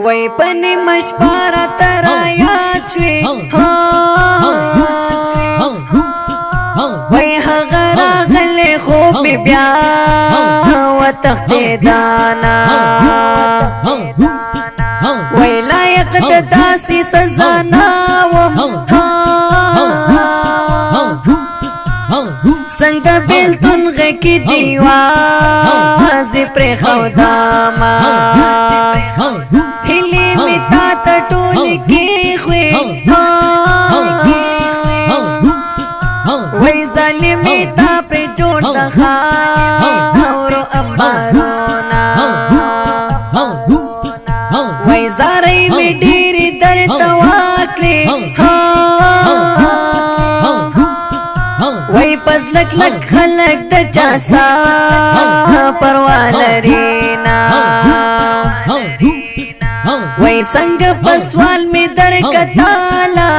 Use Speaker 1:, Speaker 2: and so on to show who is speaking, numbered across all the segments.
Speaker 1: وای پنی مشپارا ترایات شوی وای هغرا غلی خوب بیا و تخت دانا وای لایق داسی سزانا سنگ بیلتون غکی دیوازی پر خوداما هلی می تا تطولی کی خوی وی ظالمی تا پر جوڑ دخاورو امبارونا وی زاری می دیری در تواکلی وی پس لک لک خلق د چاسا پروالرینا وی سنگ پسوال می در کتالا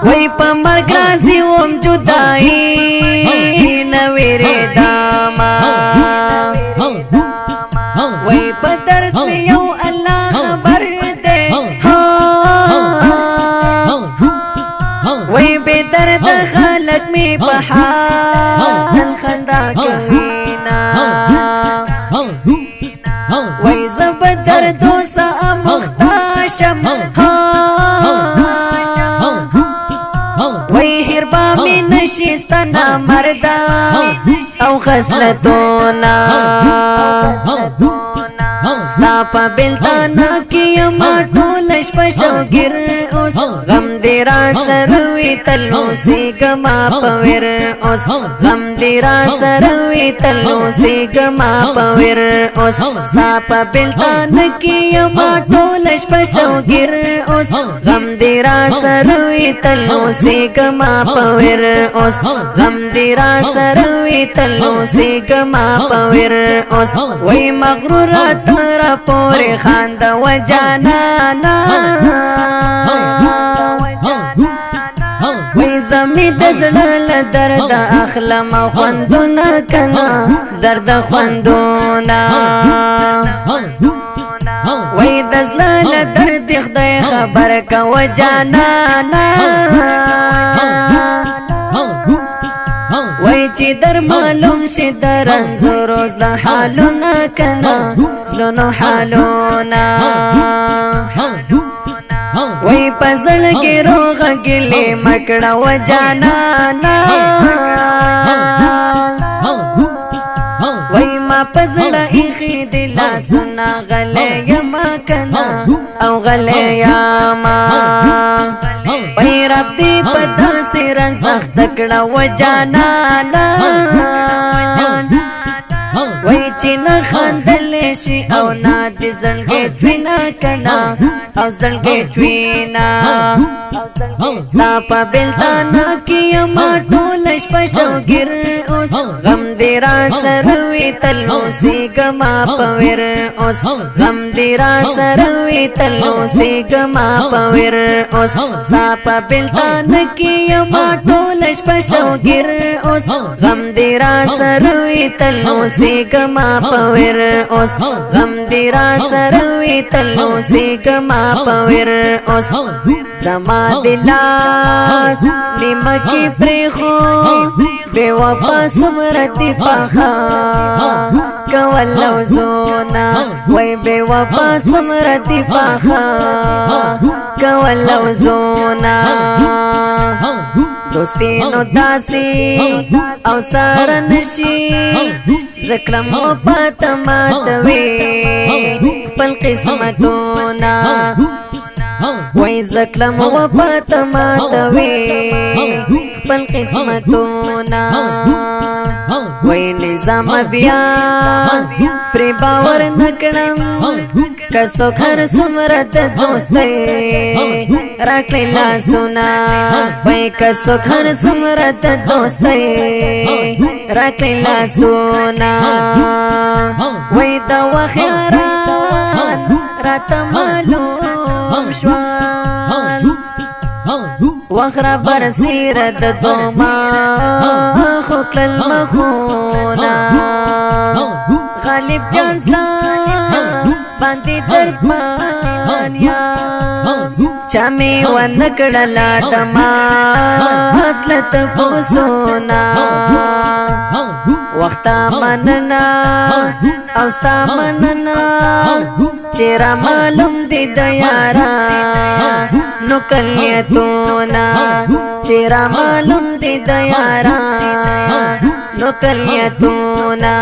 Speaker 1: وی پا مرگ رازی وم جدائی نویر داما وی پا درد یو اللہ خبر دے وی بے درد خلق می پحال خندا کوینا وی زب دردو سا مختاشم وی هربا می نشستنا مردا او خسلتونا ستا پا بلتانا کیم ٹولش پشو گر اوس غم دیرا سروی تلو سی گما پویر اوس غم دیرا سروی تلو سی گما پویر اوس ستا پا بلتانا کیم ٹولش پشو گر اوس غم دیرا سروی تلو سی گما پویر اوس غم دیرا سروی تلو سی گما پویر اوس وی مغرورات ترا پوری خاند و جانانا وی زمی دزڑل درد اخلم خوندونا کنا درد خوندونا وی دزلال درد خدای خبر کا و جانانا وی چی در معلوم شی در انزوروز دا حالونا کنا زلونو حالونا وی پزل کی روغ گلی مکڑا و جانانا وی ما پزل ایخی دلا سنا غلی یما کنا او غلی یاما وی رب دی پدا سیرن سخت کڑا و جانانا وی چی نخاندل شی او نا دی زلگی توینا کنا او زلگی توینا تا پا بلتانا کیم ٹولش پشو گر اوس غم دیرا سروی تلو سی گما پویر اوس غم دیرا سروی تلو سی گما پویر اوس تا پا بلتانا کیم ٹولش پشو گر اوس غم دیرا سروی تلو سی گما پویر اوس غم دیرا سروی تلو سی گما پویر اوس زما دلاس نیمکی پریخو بے وفا سمرتی پاخا کولو زونا وی بے وفا سمرتی پاخا کولو زونا دوستی نو داسی او سارنشی زکرم و پاتماتوی پل قسمتونا وی زکلم و پاتماتوی پل قسمتونا وی نظام بیا پر باور نکڑم کسو گھر سمرت دوستی راکلی لاسونا وی کسو گھر سمرت دوستی راکلی لاسونا وی دو خیارات رات معلوم شوال وخرا برسیرت دوما خوکل المخونا طالب جانستا باندې درمان یا چامي ونکړلا دماز لت پوسونا وخت مننا او ستا مننا چیرې معلوم دي د یارا نو کلیتونا چیرې معلوم دي د یارا نو کلیتونا